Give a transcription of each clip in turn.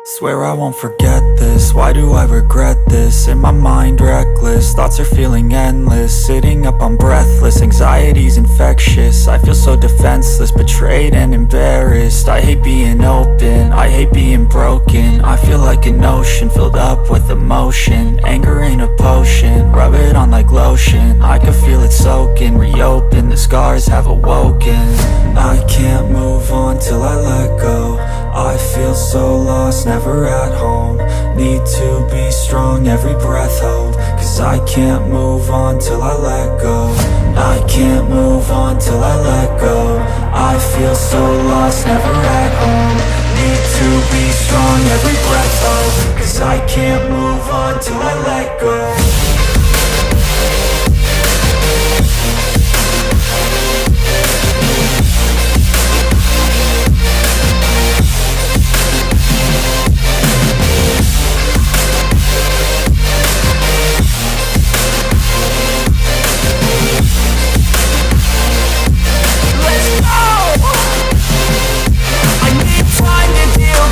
Swear I won't forget this, why do I regret this? In my mind reckless, thoughts are feeling endless. Sitting up, I'm breathless, anxiety's infectious. I feel so defenseless, betrayed and embarrassed. I hate being open, I hate being broken. I feel like an ocean filled up with emotion. Anger ain't a potion, rub it on like lotion. I can feel it soaking, reopen, the scars have awoken. I can't move on till I let go. I feel so lost, never at home. Need to be strong, every breath hold. Cause I can't move on till I let go. I can't move on till I let go. I feel so lost, never at home. Need to be strong, every breath hold. Cause I can't move on till I let go.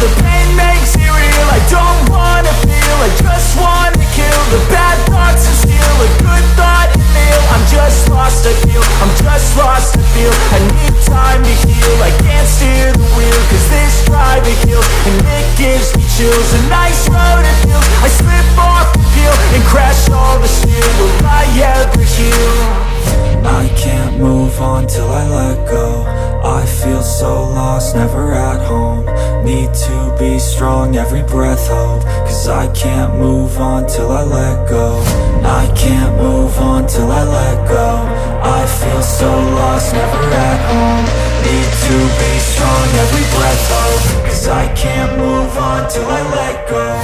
The pain makes it real, I don't wanna feel, I just wanna kill the bad thoughts and steal a good thought and feel. I'm just lost, I feel, I'm just lost, I feel. I need time to heal, I can't steer the wheel. Cause this drive it kills, and it gives me chills. A nice road it feels, I slip off the peel and crash all the steel. Will I ever heal? I can't move on till I let go. I feel so lost, never at home. Need to be strong, every breath hold. Cause I can't move on till I let go. I can't move on till I let go. I feel so lost, never at home. Need to be strong, every breath hold. Cause I can't move on till I let go.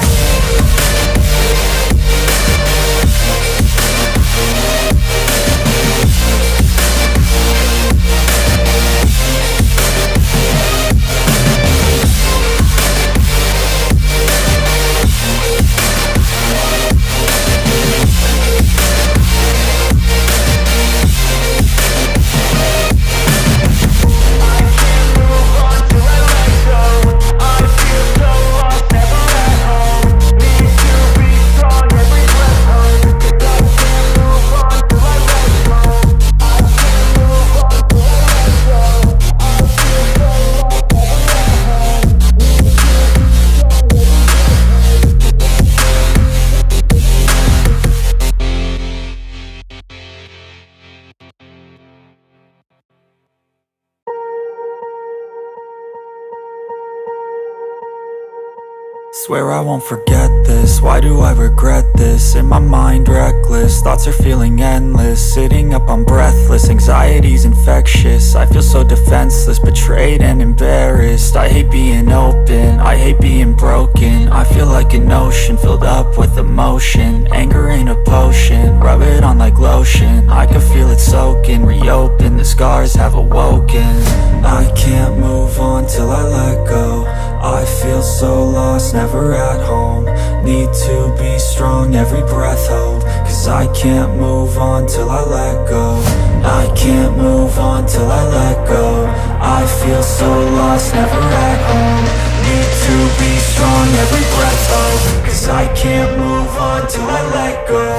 Swear I won't forget this, why do I regret this? In my mind reckless, thoughts are feeling endless. Sitting up, I'm breathless, anxiety's infectious. I feel so defenseless, betrayed and embarrassed. I hate being open, I hate being broken. I feel like an ocean filled up with emotion. Anger ain't a potion, rub it on like lotion. I can feel it soaking, reopen, the scars have awoken. I can't move on till I let go. I feel so lost, never at home. Need to be strong, every breath hold. Cause I can't move on till I let go. I can't move on till I let go. I feel so lost, never at home. Need to be strong, every breath hold. Cause I can't move on till I let go.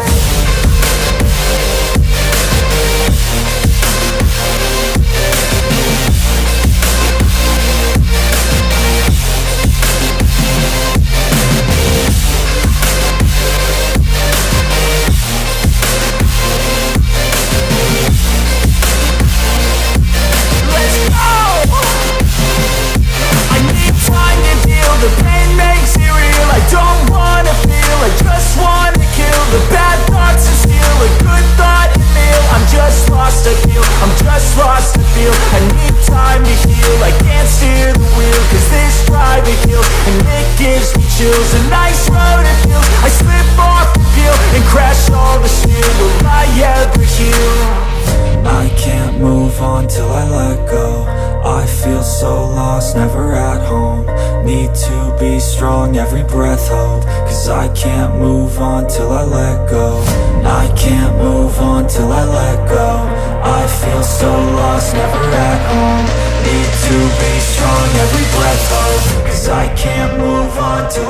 The pain makes it real, I don't wanna feel, I just wanna kill the bad thoughts and steal a good thought and feel. I'm just lost, I feel, I'm just lost, I feel. I need time to heal, I can't steer the wheel. Cause this drive it kills, and it gives me chills. A nice road it feels, I slip off the peel and crash all the steel. Will I ever heal? I can't move on till I let go. I feel so lost, never at home. Need to be strong, every breath hold. Cause I can't move on till I let go. I can't move on till I let go. I feel so lost, never at home. Need to be strong, every breath hold. Cause I can't move on till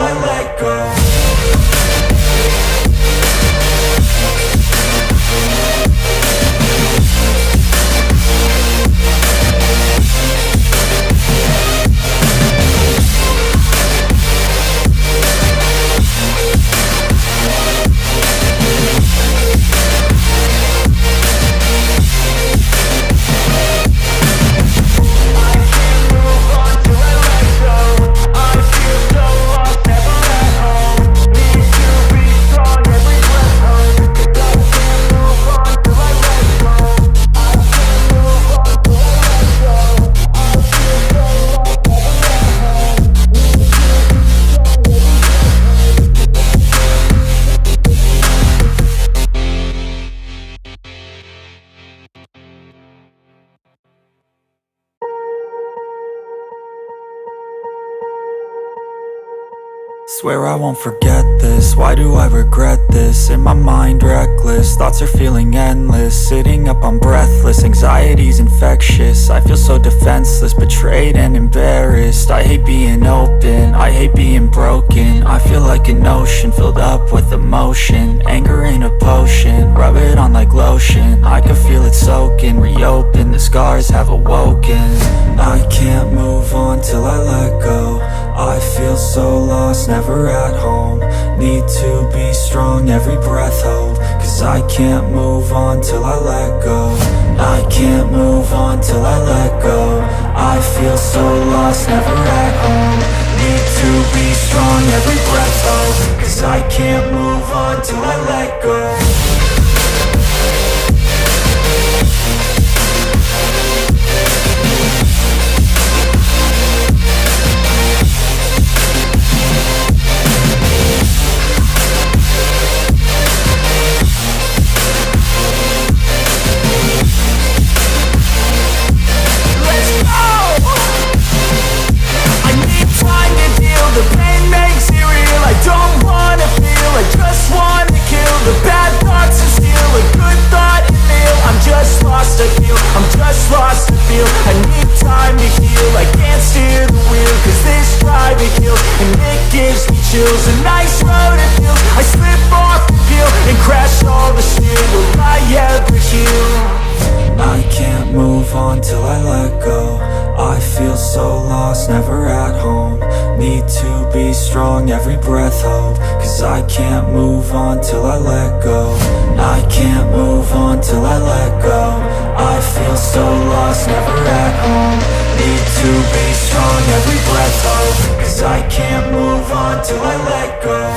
Swear I won't forget this, why do I regret this? In my mind reckless, thoughts are feeling endless. Sitting up, I'm breathless, anxiety's infectious. I feel so defenseless, betrayed and embarrassed. I hate being open, I hate being broken. I feel like an ocean, filled up with emotion. Anger ain't a potion, rub it on like lotion. I can feel it soaking, reopen, the scars have awoken. I can't move on till I let go. I feel so lost, never at home. Need to be strong, every breath hold. Cause I can't move on till I let go. I can't move on till I let go. I feel so lost, never at home. Need to be strong, every breath hold. Cause I can't move on till I let go. The pain makes it real, I don't wanna feel. I just wanna kill the bad thoughts and steal a good thought and feel. I'm just lost to feel, I'm just lost to feel. I need time to heal, I can't steer the wheel. Cause this drive it kills, and it gives me chills. A nice road it feels, I slip off the peel and crash all the steel. Will I ever heal? I can't move on till I let go. I feel so lost, never at home. Need to be strong, every breath hold. Cause I can't move on till I let go. I can't move on till I let go. I feel so lost, never at home. Need to be strong, every breath hold. Cause I can't move on till I let go.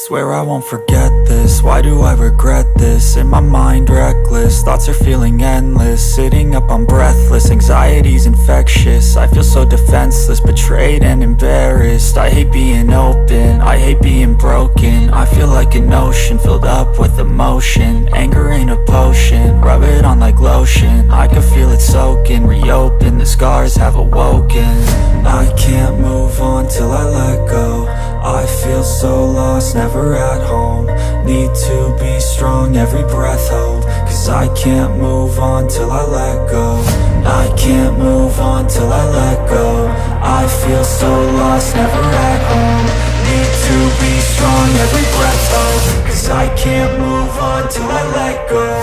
Swear I won't forget this, why do I regret this? In my mind reckless, thoughts are feeling endless. Sitting up, I'm breathless, anxiety's infectious. I feel so defenseless, betrayed and embarrassed. I hate being open, I hate being broken. I feel like an ocean, filled up with emotion. Anger ain't a potion, rub it on like lotion. I can feel it soaking, reopen, the scars have awoken. I can't move on till I let go. I feel so lost, never at home. Need to be strong, every breath hold. Cause I can't move on till I let go. I can't move on till I let go. I feel so lost, never at home. Need to be strong, every breath hold. Cause I can't move on till I let go.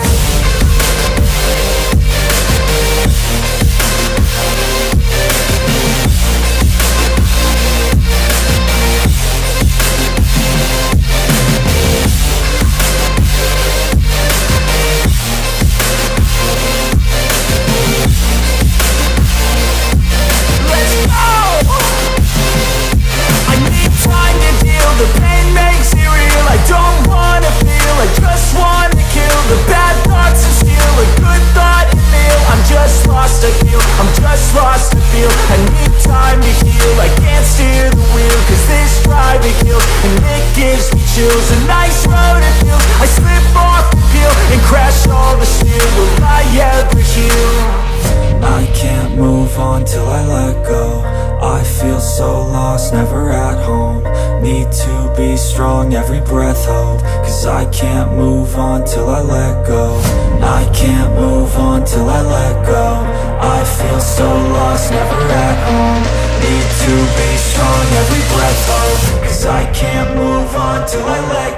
The pain makes it real, I don't wanna feel. I just wanna kill the bad thoughts and steal a good thought and feel. I'm just lost to feel, I'm just lost to feel. I need time to heal, I can't steer the wheel. Cause this drive it kills, and it gives me chills. A nice road it feels, I slip off the peel and crash all the steel. Will I ever heal? I can't move on till I let go. I feel so lost, never at home. Need to be strong, every breath hold. Cause I can't move on till I let go. I can't move on till I let go. I feel so lost, never at home. Need to be strong, every breath hold. Cause I can't move on till I let